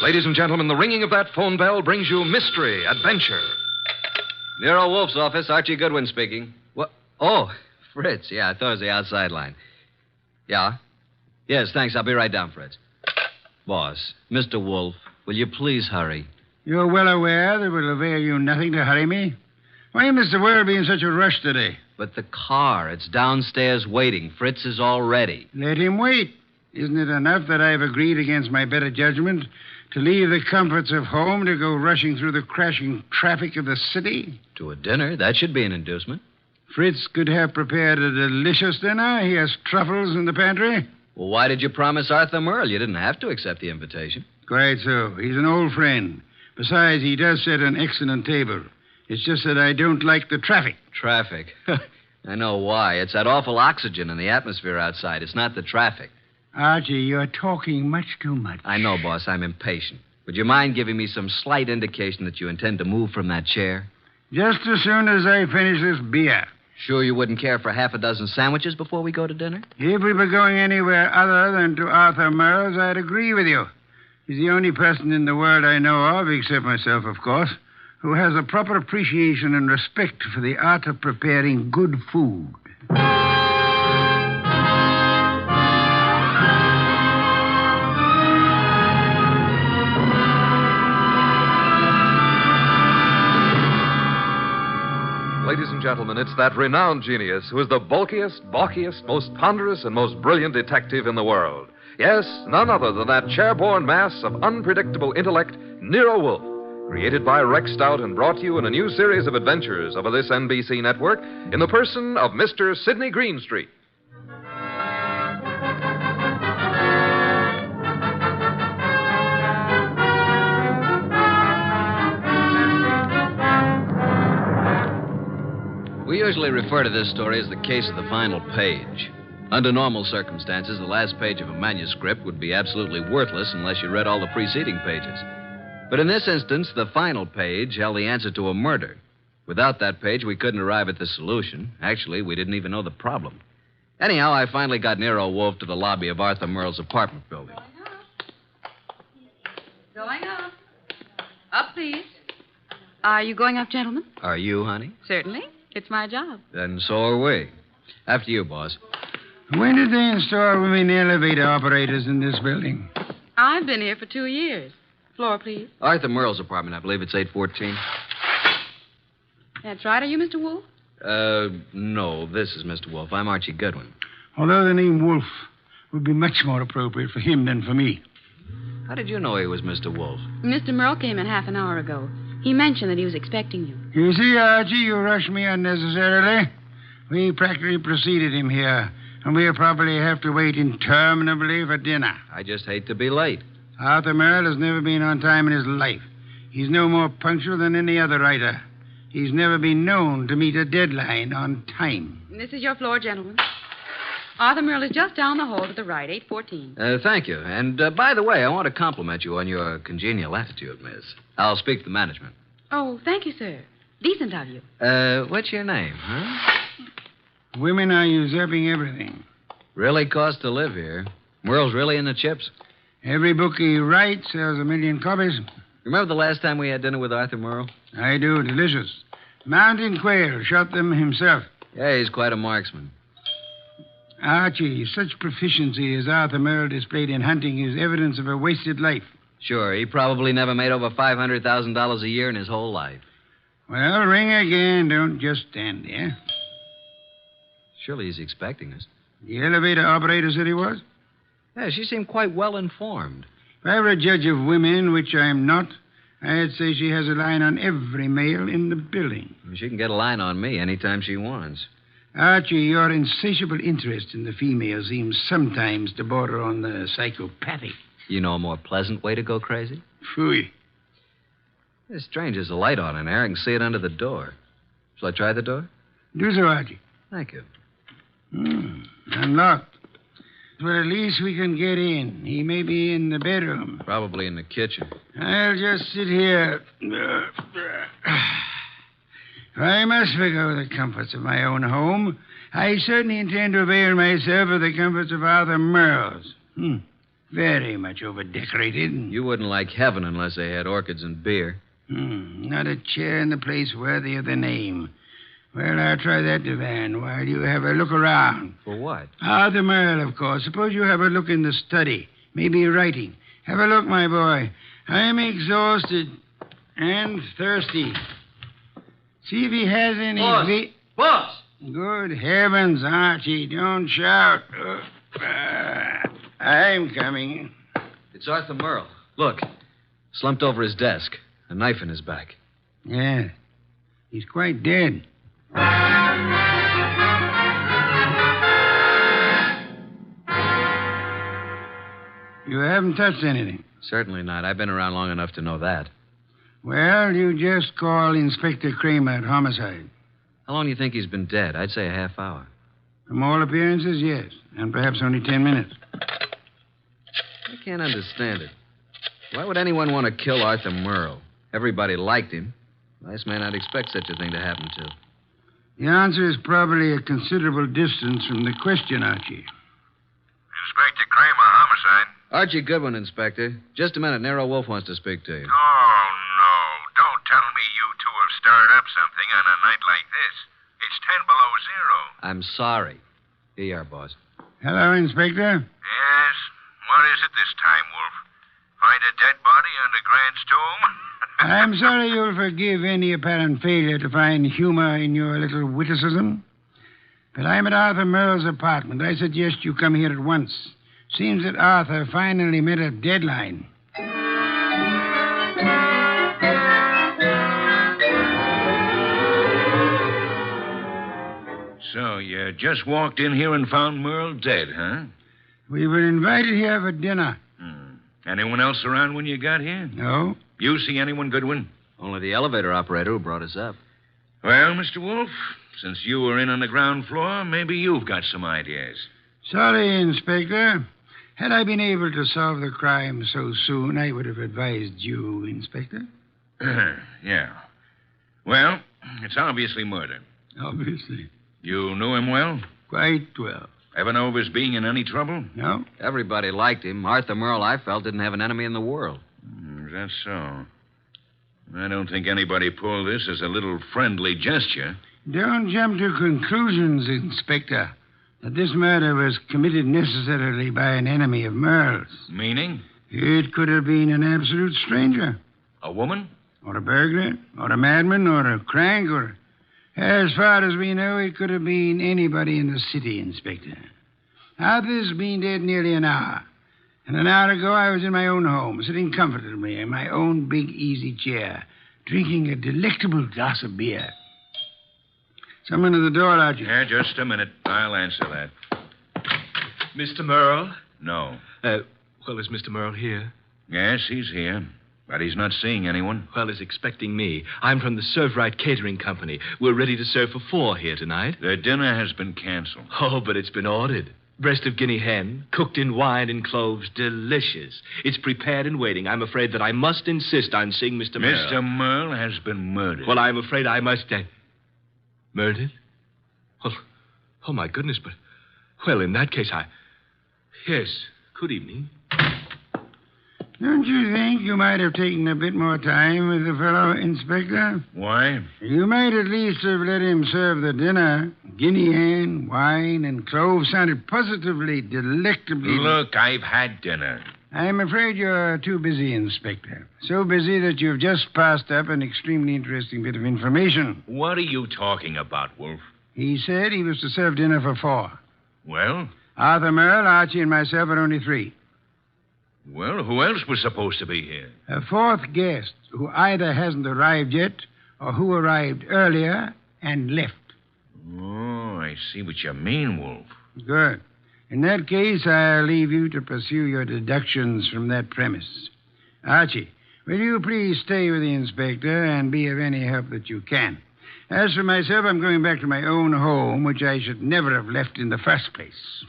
Ladies and gentlemen, the ringing of that phone bell brings you mystery, adventure. Nero Wolfe's office, Archie Goodwin speaking. What? Oh, Fritz. Yeah, I thought it was the outside line. Yeah? Yes, thanks. I'll be right down, Fritz. Boss, Mr. Wolfe, will you please hurry? You're well aware that it will avail you nothing to hurry me. Why, Mr. World, be in such a rush today? But the car, it's downstairs waiting. Fritz is all ready. Let him wait. Isn't it enough that I've agreed against my better judgment to leave the comforts of home to go rushing through the crashing traffic of the city? To a dinner? That should be an inducement. Fritz could have prepared a delicious dinner. He has truffles in the pantry. Well, why did you promise Arthur Merle? You didn't have to accept the invitation. Quite so. He's an old friend. Besides, he does set an excellent table. It's just that I don't like the traffic. Traffic? I know why. It's that awful oxygen in the atmosphere outside. It's not the traffic. Archie, you're talking much too much. I know, boss. I'm impatient. Would you mind giving me some slight indication that you intend to move from that chair? Just as soon as I finish this beer. Sure you wouldn't care for half a dozen sandwiches before we go to dinner? If we were going anywhere other than to Arthur Merle's, I'd agree with you. He's the only person in the world I know of, except myself, of course, who has a proper appreciation and respect for the art of preparing good food. Ladies and gentlemen, it's that renowned genius who is the bulkiest, balkiest, most ponderous, and most brilliant detective in the world. Yes, none other than that chair-borne mass of unpredictable intellect, Nero Wolfe. Created by Rex Stout and brought to you in a new series of adventures over this NBC network in the person of Mr. Sidney Greenstreet. We usually refer to this story as the case of the final page. Under normal circumstances, the last page of a manuscript would be absolutely worthless unless you read all the preceding pages. But in this instance, the final page held the answer to a murder. Without that page, we couldn't arrive at the solution. Actually, we didn't even know the problem. Anyhow, I finally got Nero Wolfe to the lobby of Arthur Merle's apartment building. Going up. Up, please. Are you going up, gentlemen? Are you, honey? Certainly. It's my job. Then so are we. After you, boss. When did they install women elevator operators in this building? I've been here for 2 years. Floor, please. Arthur Merle's apartment, I believe it's 814. That's right. Are you Mr. Wolfe? No, this is Mr. Wolfe. I'm Archie Goodwin. Although the name Wolfe would be much more appropriate for him than for me. How did you know he was Mr. Wolfe? Mr. Merle came in half an hour ago. He mentioned that he was expecting you. You see, Archie, you rushed me unnecessarily. We practically preceded him here, and we'll probably have to wait interminably for dinner. I just hate to be late. Arthur Merle has never been on time in his life. He's no more punctual than any other writer. He's never been known to meet a deadline on time. This is your floor, gentlemen. Arthur Merle is just down the hall to the right, 814. Thank you. And by the way, I want to compliment you on your congenial attitude, miss. I'll speak to the management. Oh, thank you, sir. Decent of you. What's your name, huh? Women are usurping everything. Really costs to live here. Merle's really in the chips. Every book he writes sells 1 million copies. Remember the last time we had dinner with Arthur Merle? I do. Delicious. Mountain quail. Shot them himself. Yeah, he's quite a marksman. Archie, such proficiency as Arthur Merle displayed in hunting is evidence of a wasted life. Sure, he probably never made over $500,000 a year in his whole life. Well, ring again. Don't just stand there. Surely he's expecting us. The elevator operator said he was? Yeah, she seemed quite well informed. If I were a judge of women, which I'm not, I'd say she has a line on every male in the building. She can get a line on me anytime she wants. Archie, your insatiable interest in the female seems sometimes to border on the psychopathic. You know a more pleasant way to go crazy? Phooey. It's strange. There's a light on in there. I can see it under the door. Shall I try the door? Do so, Archie. Thank you. Unlocked. Well, at least we can get in. He may be in the bedroom. Probably in the kitchen. I'll just sit here. I must forgo the comforts of my own home. I certainly intend to avail myself of the comforts of Arthur Merle's. Very much over-decorated. You wouldn't like heaven unless they had orchids and beer. Not a chair in the place worthy of the name. Well, I'll try that divan while you have a look around. For what? Arthur Merle, of course. Suppose you have a look in the study. Maybe writing. Have a look, my boy. I'm exhausted and thirsty. See if he has any... Boss! Good heavens, Archie, don't shout. I'm coming. It's Arthur Merle. Look, slumped over his desk, a knife in his back. Yeah, he's quite dead. You haven't touched anything? Certainly not. I've been around long enough to know that. Well, you just call Inspector Kramer at homicide. How long do you think he's been dead? I'd say a half hour. From all appearances, yes. And perhaps only 10 minutes. I can't understand it. Why would anyone want to kill Arthur Merle? Everybody liked him. Last man I'd expect such a thing to happen to. The answer is probably a considerable distance from the question, Archie. Inspector Kramer, homicide. Archie Goodwin, Inspector. Just a minute. Nero Wolfe wants to speak to you. Oh, no. Don't tell me you two have stirred up something on a night like this. It's 10 below zero. I'm sorry. Here you are, boss. Hello, Inspector. Yes? What is it this time, Wolf? Find a dead body under Grant's tomb? I'm sorry you'll forgive any apparent failure to find humor in your little witticism. But I'm at Arthur Merle's apartment. I suggest you come here at once. Seems that Arthur finally met a deadline. So you just walked in here and found Merle dead, huh? We were invited here for dinner. Anyone else around when you got here? No? You see anyone, Goodwin? Only the elevator operator who brought us up. Well, Mr. Wolfe, since you were in on the ground floor, maybe you've got some ideas. Sorry, Inspector. Had I been able to solve the crime so soon, I would have advised you, Inspector. Yeah. Well, it's obviously murder. Obviously. You knew him well? Quite well. Ever know of his being in any trouble? No? Everybody liked him. Arthur Merle, I felt, didn't have an enemy in the world. Is that so? I don't think anybody pulled this as a little friendly gesture. Don't jump to conclusions, Inspector, that this murder was committed necessarily by an enemy of Merle's. Meaning? It could have been an absolute stranger. A woman? Or a burglar, or a madman, or a crank, or... As far as we know, it could have been anybody in the city, Inspector. Arthur's been dead nearly an hour. And an hour ago, I was in my own home, sitting comfortably in my own big, easy chair, drinking a delectable glass of beer. Someone at the door, Archie. Yeah, just a minute. I'll answer that. Mr. Merle? No. Well, is Mr. Merle here? Yes, he's here. But he's not seeing anyone. Well, he's expecting me. I'm from the Serve Right Catering Company. We're ready to serve for 4 here tonight. The dinner has been canceled. Oh, but it's been ordered. Breast of guinea hen, cooked in wine and cloves, delicious. It's prepared and waiting. I'm afraid that I must insist on seeing Mr. Merle. Mr. Merle has been murdered. Well, I'm afraid I must... Murdered? Well, oh, my goodness, but... Well, in that case, Yes, good evening. Don't you think you might have taken a bit more time with the fellow, Inspector? Why? You might at least have let him serve the dinner. Guinea hen, wine, and cloves sounded positively delectably... Look, I've had dinner. I'm afraid you're too busy, Inspector. So busy that you've just passed up an extremely interesting bit of information. What are you talking about, Wolfe? He said he was to serve dinner for 4. Well? Arthur Merle, Archie, and myself are only 3. Well, who else was supposed to be here? A 4th guest who either hasn't arrived yet or who arrived earlier and left. Oh, I see what you mean, Wolfe. Good. In that case, I'll leave you to pursue your deductions from that premise. Archie, will you please stay with the inspector and be of any help that you can? As for myself, I'm going back to my own home, which I should never have left in the first place.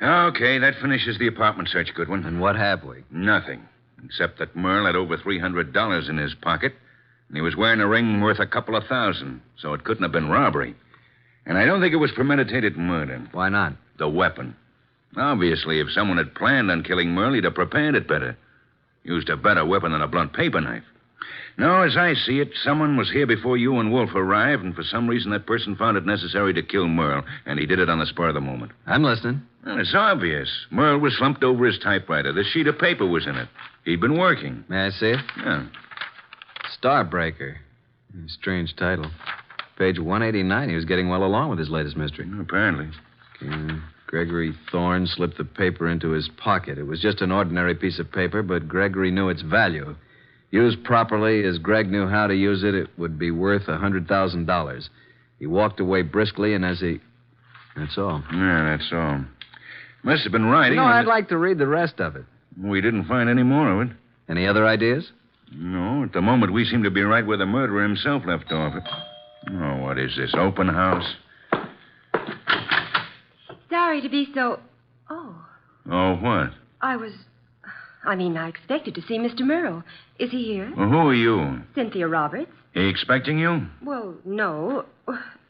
Okay, that finishes the apartment search, Goodwin. And what have we? Nothing. Except that Merle had over $300 in his pocket, and he was wearing a ring worth a couple of $1,000, so it couldn't have been robbery. And I don't think it was premeditated murder. Why not? The weapon. Obviously, if someone had planned on killing Merle, he'd have prepared it better. Used a better weapon than a blunt paper knife. No, as I see it, someone was here before you and Wolfe arrived, and for some reason that person found it necessary to kill Merle, and he did it on the spur of the moment. I'm listening. Well, it's obvious. Merle was slumped over his typewriter. This sheet of paper was in it. He'd been working. May I see it? Yeah. Starbreaker. Strange title. Page 189. He was getting well along with his latest mystery. Apparently. Gregory Thorne slipped the paper into his pocket. It was just an ordinary piece of paper, but Gregory knew its value. Used properly, as Greg knew how to use it, it would be worth $100,000. He walked away briskly, and as he... That's all. Yeah, that's all. Must have been writing. I'd like to read the rest of it. We didn't find any more of it. Any other ideas? No, at the moment we seem to be right where the murderer himself left off. Oh, what is this, open house? Sorry to be so... Oh. Oh, what? I expected to see Mr. Merle. Is he here? Well, who are you? Cynthia Roberts. He expecting you? Well, no.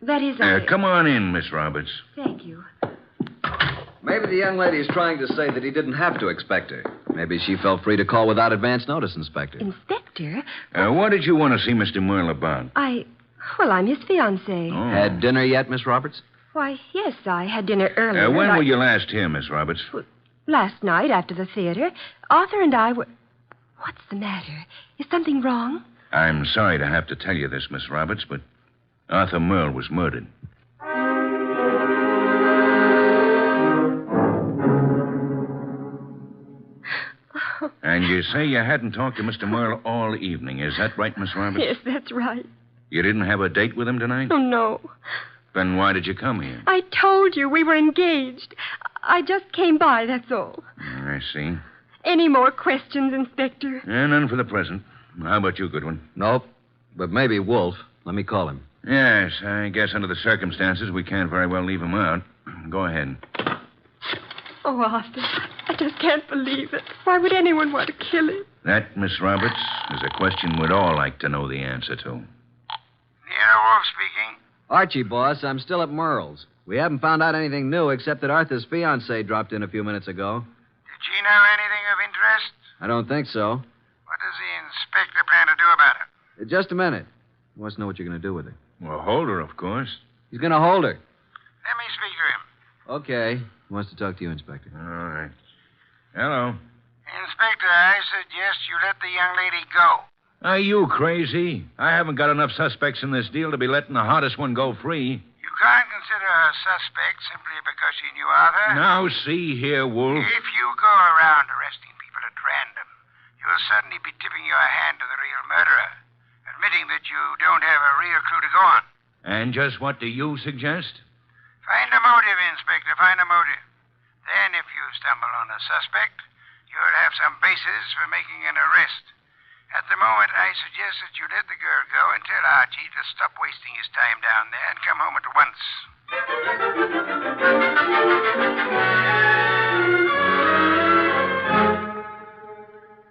That is, Come on in, Miss Roberts. Thank you. Maybe the young lady is trying to say that he didn't have to expect her. Maybe she felt free to call without advance notice, Inspector. Inspector? What did you want to see Mr. Merle about? I'm his fiancée. Oh. Had dinner yet, Miss Roberts? Why, yes, I had dinner earlier. When were you last here, Miss Roberts? Last night, after the theater. Arthur and I were... What's the matter? Is something wrong? I'm sorry to have to tell you this, Miss Roberts, but Arthur Merle was murdered. And you say you hadn't talked to Mr. Merle all evening. Is that right, Miss Roberts? Yes, that's right. You didn't have a date with him tonight? Oh, no. Then why did you come here? I told you we were engaged. I just came by, that's all. I see. Any more questions, Inspector? None for the present. How about you, Goodwin? Nope. But maybe Wolfe. Let me call him. Yes, I guess under the circumstances, we can't very well leave him out. Go ahead. Oh, Arthur, I just can't believe it. Why would anyone want to kill him? That, Miss Roberts, is a question we'd all like to know the answer to. Yeah, Wolfe speaking. Archie, boss, I'm still at Merle's. We haven't found out anything new except that Arthur's fiancée dropped in a few minutes ago. Did she know anything of interest? I don't think so. What does the inspector plan to do about it? Just a minute. He wants to know what you're going to do with her. Well, hold her, of course. He's going to hold her. Let me speak to him. Okay. He wants to talk to you, Inspector. All right. Hello. Inspector, I suggest you let the young lady go. Are you crazy? I haven't got enough suspects in this deal to be letting the hottest one go free. You can't consider her a suspect simply because she knew Arthur. Now, see here, Wolfe. If you go around arresting people at random, you'll suddenly be tipping your hand to the real murderer, admitting that you don't have a real clue to go on. And just what do you suggest? Find a motive, Inspector, find a motive. Then, if you stumble on a suspect, you'll have some basis for making an arrest. At the moment, I suggest that you let the girl go and tell Archie to stop wasting his time down there and come home at once.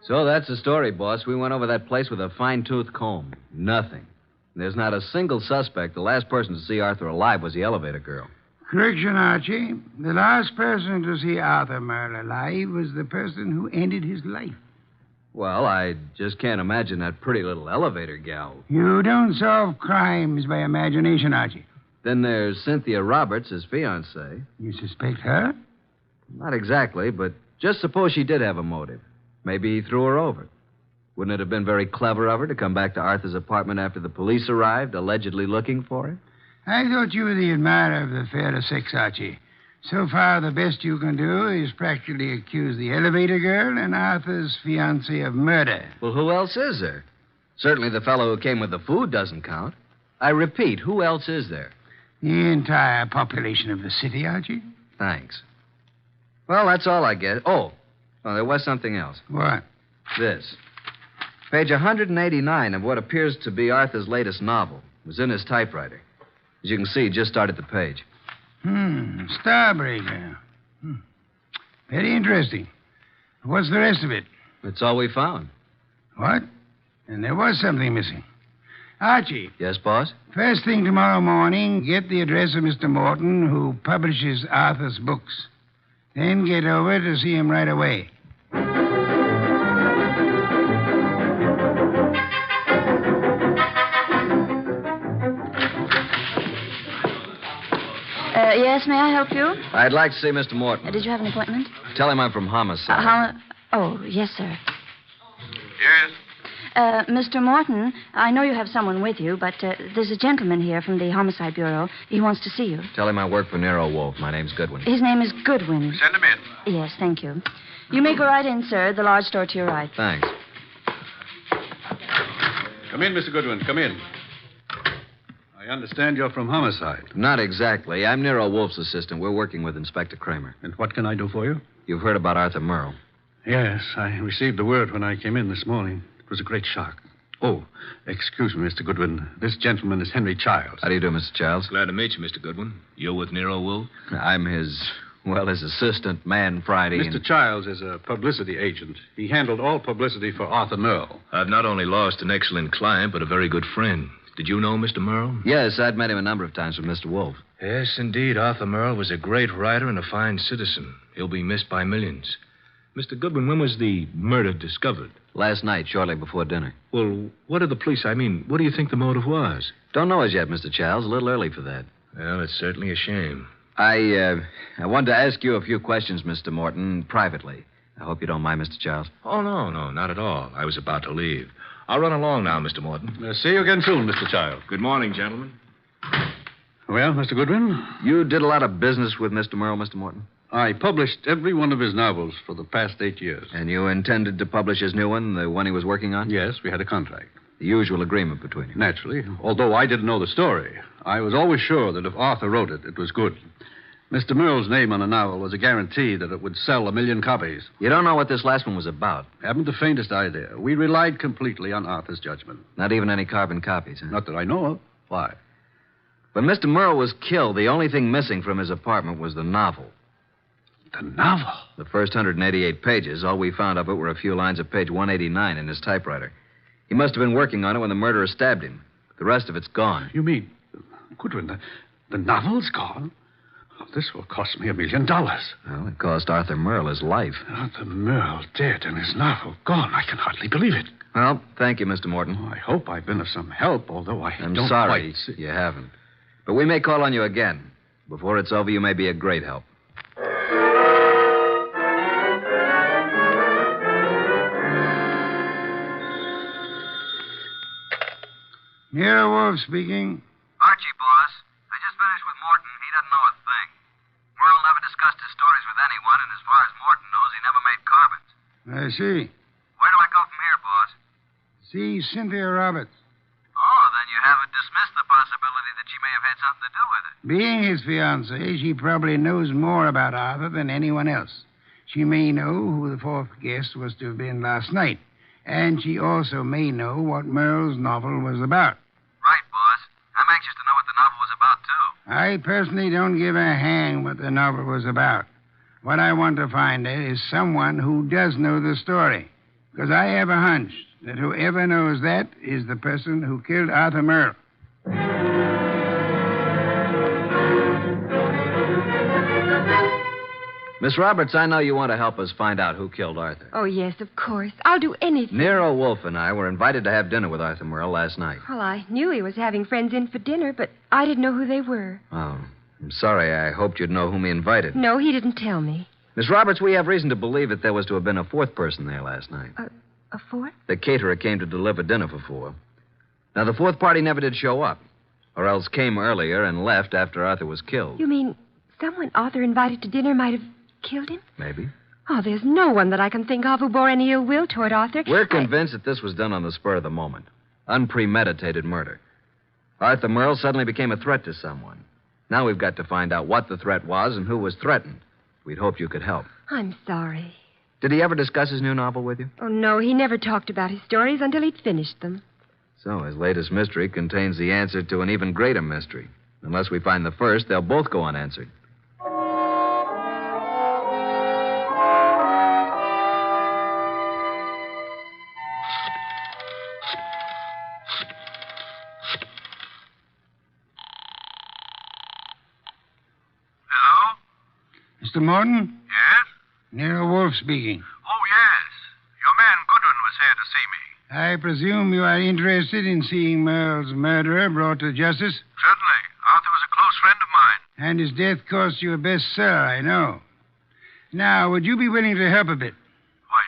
So that's the story, boss. We went over that place with a fine-tooth comb. Nothing. There's not a single suspect. The last person to see Arthur alive was the elevator girl. Correction, Archie. The last person to see Arthur Merle alive was the person who ended his life. Well, I just can't imagine that pretty little elevator gal. You don't solve crimes by imagination, Archie. Then there's Cynthia Roberts, his fiancée. You suspect her? Not exactly, but just suppose she did have a motive. Maybe he threw her over. Wouldn't it have been very clever of her to come back to Arthur's apartment after the police arrived, allegedly looking for her? I thought you were the admirer of the fairer sex, Archie. So far, the best you can do is practically accuse the elevator girl and Arthur's fiancée of murder. Well, who else is there? Certainly the fellow who came with the food doesn't count. I repeat, who else is there? The entire population of the city, Archie. Thanks. Well, that's all I get. Oh, there was something else. What? This. Page 189 of what appears to be Arthur's latest novel. It was in his typewriter. As you can see, he just started the page. Starbreaker. Very interesting. What's the rest of it? That's all we found. What? And there was something missing. Archie, Yes, boss? first thing tomorrow morning, get the address of Mr. Morton, who publishes Arthur's books. Then get over to see him right away. Yes, may I help you? I'd like to see Mr. Morton. Did you have an appointment? Tell him I'm from Homicide. Oh, yes, sir. Yes? Mr. Morton, I know you have someone with you, but there's a gentleman here from the Homicide Bureau. He wants to see you. Tell him I work for Nero Wolfe. My name's Goodwin. His name is Goodwin. Send him in. Yes, thank you. You may go right in, sir. The large door to your right. Thanks. Come in, Mr. Goodwin. Come in. I understand you're from Homicide. Not exactly. I'm Nero Wolfe's assistant. We're working with Inspector Kramer. And what can I do for you? You've heard about Arthur Merle. Yes, I received the word when I came in this morning. It was a great shock. Oh, excuse me, Mr. Goodwin. This gentleman is Henry Childs. How do you do, Mr. Childs? Glad to meet you, Mr. Goodwin. You're with Nero Wolfe? I'm his assistant, man Friday. Mr. Childs is a publicity agent. He handled all publicity for Arthur Merle. I've not only lost an excellent client, but a very good friend. Did you know Mr. Merle? Yes, I'd met him a number of times with Mr. Wolfe. Yes, indeed. Arthur Merle was a great writer and a fine citizen. He'll be missed by millions. Mr. Goodwin, when was the murder discovered? Last night, shortly before dinner. Well, what did the police, what do you think the motive was? Don't know as yet, Mr. Childs. A little early for that. Well, it's certainly a shame. I wanted to ask you a few questions, Mr. Morton, privately. I hope you don't mind, Mr. Childs. Oh, no, not at all. I was about to leave. I'll run along now, Mr. Morton. See you again soon, Mr. Childs. Good morning, gentlemen. Well, Mr. Goodwin, You did a lot of business with Mr. Merle, Mr. Morton? I published every one of his novels for the past 8 years. And you intended to publish his new one, the one he was working on? Yes, we had a contract. The usual agreement between you. Naturally, although I didn't know the story, I was always sure that if Arthur wrote it, it was good. Mr. Merle's name on a novel was a guarantee that it would sell 1 million copies. You don't know what this last one was about? Haven't the faintest idea. We relied completely on Arthur's judgment. Not even any carbon copies, huh? Not that I know of. Why? When Mr. Merle was killed, the only thing missing from his apartment was the novel. The novel? The first 188 pages, all we found of it were a few lines of page 189 in his typewriter. He must have been working on it when the murderer stabbed him. The rest of it's gone. You mean, Goodwin, the novel's gone? Oh, this will cost me $1 million. Well, it cost Arthur Merle his life. Arthur Merle dead and his novel gone. I can hardly believe it. Well, thank you, Mr. Morton. Oh, I hope I've been of some help, although I'm don't sorry quite... you haven't. But we may call on you again. Before it's over, you may be a great help. Nero Wolfe speaking. Archie, boss. I just finished with Morton. He doesn't know a thing. Merle never discussed his stories with anyone, and as far as Morton knows, he never made carbons. I see. Where do I go from here, boss? See Cynthia Roberts. Oh, then you haven't dismissed the possibility that she may have had something to do with it. Being his fiancée, she probably knows more about Arthur than anyone else. She may know who the fourth guest was to have been last night. And she also may know what Merle's novel was about. Right, boss. I'm anxious to know what the novel was about, too. I personally don't give a hang what the novel was about. What I want to find is someone who does know the story. Because I have a hunch that whoever knows that is the person who killed Arthur Merle. Miss Roberts, I know you want to help us find out who killed Arthur. Oh, yes, of course. I'll do anything. Nero Wolfe and I were invited to have dinner with Arthur Merle last night. Well, I knew he was having friends in for dinner, but I didn't know who they were. Oh, I'm sorry. I hoped you'd know whom he invited. No, he didn't tell me. Miss Roberts, we have reason to believe that there was to have been a fourth person there last night. A fourth? The caterer came to deliver dinner for 4. Now, the fourth party never did show up, or else came earlier and left after Arthur was killed. You mean someone Arthur invited to dinner might have killed him? Maybe. Oh, there's no one that I can think of who bore any ill will toward Arthur. We're convinced that this was done on the spur of the moment. Unpremeditated murder. Arthur Merle suddenly became a threat to someone. Now we've got to find out what the threat was and who was threatened. We'd hoped you could help. I'm sorry. Did he ever discuss his new novel with you? Oh, no, he never talked about his stories until he'd finished them. So his latest mystery contains the answer to an even greater mystery. Unless we find the first, they'll both go unanswered. Mr. Morton? Yes? Nero Wolfe speaking. Oh, yes. Your man Goodwin was here to see me. I presume you are interested in seeing Merle's murderer brought to justice? Certainly. Arthur was a close friend of mine. And his death cost you a bestseller, I know. Now, would you be willing to help a bit? Why,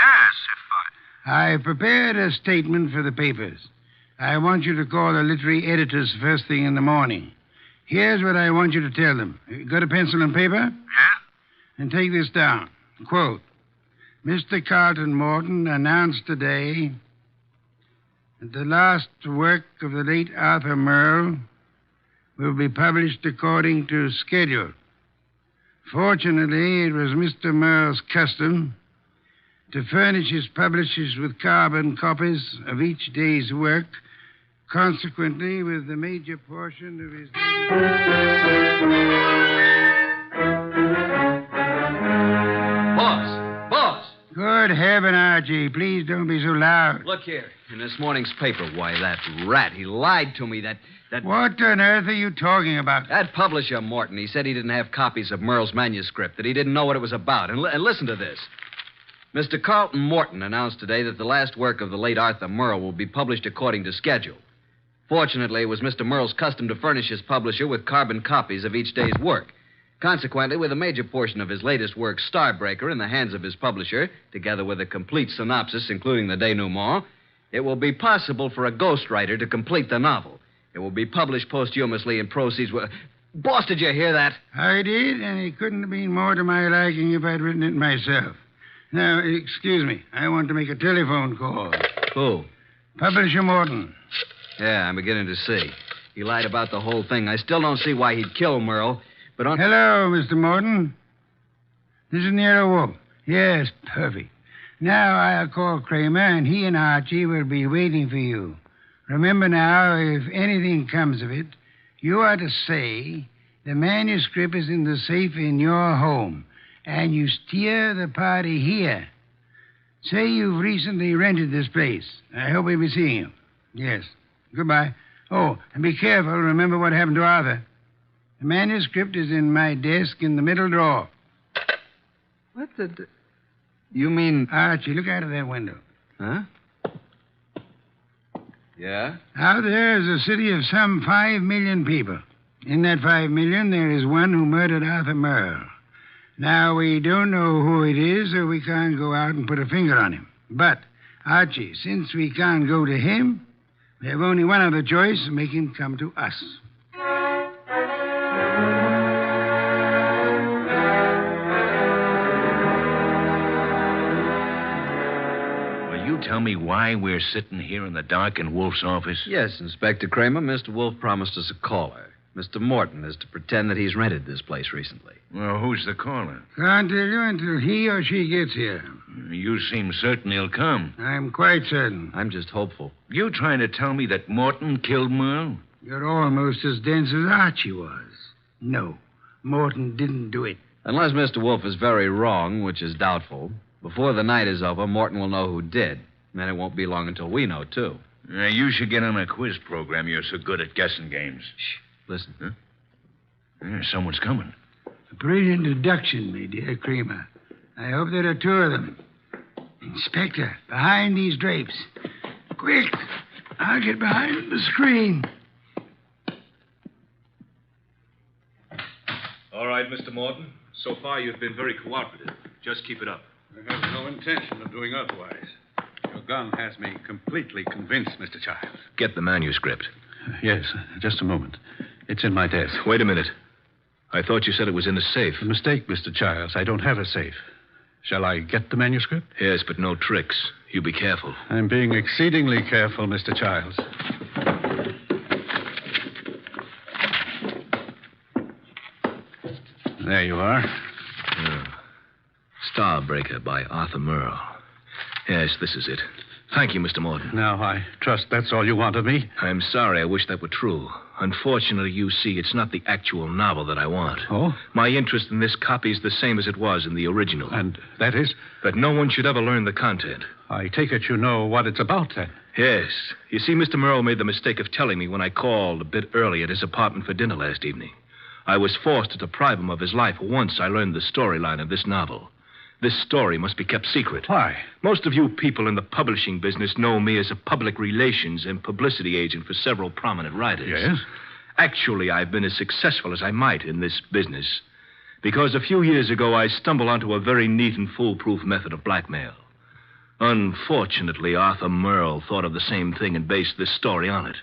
yes, if I... I've prepared a statement for the papers. I want you to call the literary editors first thing in the morning. Here's what I want you to tell them. Got a pencil and paper? Yes? And take this down. Quote, Mr. Carlton Morton announced today that the last work of the late Arthur Merle will be published according to schedule. Fortunately, it was Mr. Merle's custom to furnish his publishers with carbon copies of each day's work. Consequently, with the major portion of his... Boss! Good heaven, Archie. Please don't be so loud. Look here. In this morning's paper, why, that rat, he lied to me. That What on earth are you talking about? That publisher, Morton, he said he didn't have copies of Merle's manuscript, that he didn't know what it was about. And listen to this. Mr. Carlton Morton announced today that the last work of the late Arthur Merle will be published according to schedule. Fortunately, it was Mr. Merle's custom to furnish his publisher with carbon copies of each day's work. Consequently, with a major portion of his latest work, Starbreaker, in the hands of his publisher, together with a complete synopsis, including the denouement, it will be possible for a ghostwriter to complete the novel. It will be published posthumously and proceeds with... Boss, did you hear that? I did, and it couldn't have been more to my liking if I'd written it myself. Now, excuse me. I want to make a telephone call. Who? Publisher Morton. Yeah, I'm beginning to see. He lied about the whole thing. I still don't see why he'd kill Merle, but on... Hello, Mr. Morton. This is Nero Wolfe. Yes, perfect. Now I'll call Kramer, and he and Archie will be waiting for you. Remember now, if anything comes of it, you are to say the manuscript is in the safe in your home, and you steer the party here. Say you've recently rented this place. I hope we'll be seeing you. Yes. Goodbye. Oh, and be careful. Remember what happened to Arthur. The manuscript is in my desk in the middle drawer. What the... You mean... Archie, look out of that window. Huh? Yeah? Out there is a city of some 5 million people. In that 5 million, there is one who murdered Arthur Merle. Now, we don't know who it is, so we can't go out and put a finger on him. But, Archie, since we can't go to him, we have only one other choice: make him come to us. Will you tell me why we're sitting here in the dark in Wolfe's office? Yes, Inspector Kramer. Mr. Wolfe promised us a caller. Mr. Morton is to pretend that he's rented this place recently. Well, who's the caller? Can't tell you until he or she gets here. You seem certain he'll come. I'm quite certain. I'm just hopeful. You trying to tell me that Morton killed Merle? You're almost as dense as Archie was. No, Morton didn't do it. Unless Mr. Wolfe is very wrong, which is doubtful, before the night is over, Morton will know who did. And it won't be long until we know, too. You should get on a quiz program. You're so good at guessing games. Shh. Listen. Huh? Someone's coming. A brilliant deduction, my dear Kramer. I hope there are two of them. Inspector, behind these drapes. Quick! I'll get behind the screen. All right, Mr. Morton. So far, you've been very cooperative. Just keep it up. I have no intention of doing otherwise. Your gun has me completely convinced, Mr. Childs. Get the manuscript. Yes, just a moment. It's in my desk. Wait a minute. I thought you said it was in the safe. A mistake, Mr. Childs. I don't have a safe. Shall I get the manuscript? Yes, but no tricks. You be careful. I'm being exceedingly careful, Mr. Childs. There you are. Starbreaker by Arthur Merle. Yes, this is it. Thank you, Mr. Morton. Now, I trust that's all you want of me. I'm sorry. I wish that were true. Unfortunately, you see, it's not the actual novel that I want. Oh? My interest in this copy is the same as it was in the original. And that is? That no one should ever learn the content. I take it you know what it's about, then. Yes. You see, Mr. Merle made the mistake of telling me when I called a bit early at his apartment for dinner last evening. I was forced to deprive him of his life once I learned the storyline of this novel. This story must be kept secret. Why? Most of you people in the publishing business know me as a public relations and publicity agent for several prominent writers. Yes? Actually, I've been as successful as I might in this business because a few years ago I stumbled onto a very neat and foolproof method of blackmail. Unfortunately, Arthur Merle thought of the same thing and based this story on it.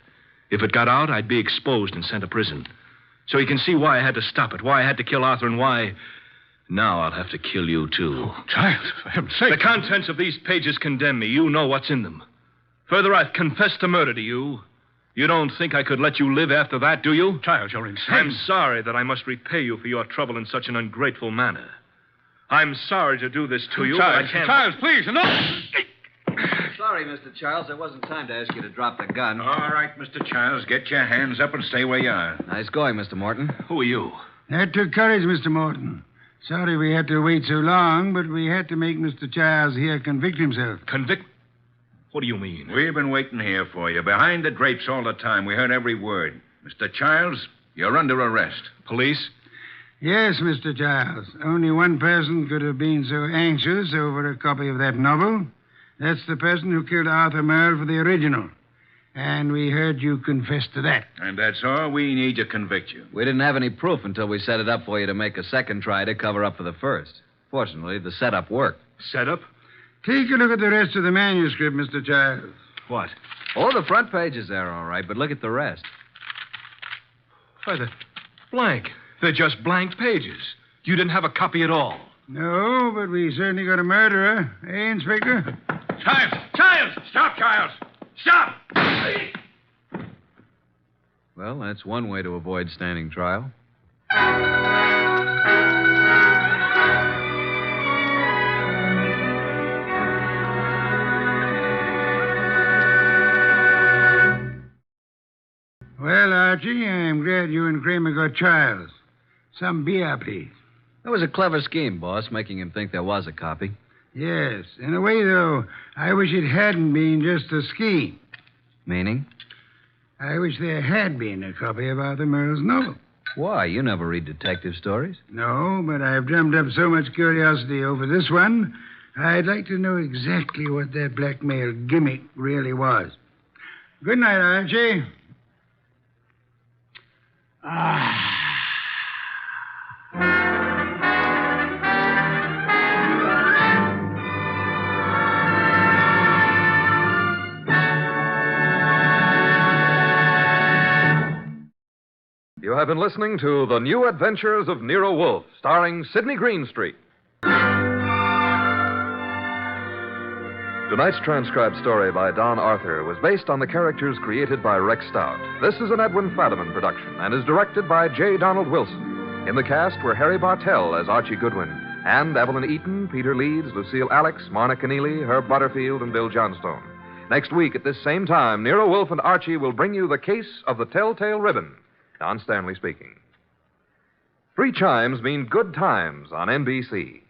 If it got out, I'd be exposed and sent to prison. So you can see why I had to stop it, why I had to kill Arthur, and why now I'll have to kill you, too. Oh, Giles, for heaven's sake. The contents of these pages condemn me. You know what's in them. Further, I've confessed to murder to you. You don't think I could let you live after that, do you? Giles, you're insane. I'm sorry that I must repay you for your trouble in such an ungrateful manner. I'm sorry to do this to you, Giles, but I can't... Giles, please, enough! Sorry, Mr. Charles. There wasn't time to ask you to drop the gun. All right, Mr. Childs, get your hands up and stay where you are. Nice going, Mr. Morton. Who are you? That took courage, Mr. Morton. Sorry we had to wait so long, but we had to make Mr. Childs here convict himself. Convict? What do you mean? We've been waiting here for you, behind the drapes all the time. We heard every word. Mr. Childs, you're under arrest. Police? Yes, Mr. Childs. Only one person could have been so anxious over a copy of that novel. That's the person who killed Arthur Merle for the original. And we heard you confess to that. And that's all we need to convict you. We didn't have any proof until we set it up for you to make a second try to cover up for the first. Fortunately, the setup worked. Setup? Take a look at the rest of the manuscript, Mr. Childs. What? Oh, the front page is there, all right, but look at the rest. Why, they're blank. They're just blank pages. You didn't have a copy at all. No, but we certainly got a murderer. Eh, Inspector? Childs! Childs! Stop, Childs! Stop! Well, that's one way to avoid standing trial. Well, Archie, I'm glad you and Kramer got Childs. Some beer, please. That was a clever scheme, boss, making him think there was a copy. Yes. In a way, though, I wish it hadn't been just a scheme. Meaning? I wish there had been a copy of Arthur Merle's novel. Why? You never read detective stories. No, but I've drummed up so much curiosity over this one, I'd like to know exactly what that blackmail gimmick really was. Good night, Archie. You have been listening to The New Adventures of Nero Wolfe, starring Sidney Greenstreet. Tonight's transcribed story by Don Arthur was based on the characters created by Rex Stout. This is an Edwin Fadiman production and is directed by J. Donald Wilson. In the cast were Harry Bartell as Archie Goodwin, and Evelyn Eaton, Peter Leeds, Lucille Alex, Marna Keneally, Herb Butterfield, and Bill Johnstone. Next week at this same time, Nero Wolfe and Archie will bring you The Case of the Telltale Ribbon. Don Stanley speaking. 3 chimes mean good times on NBC.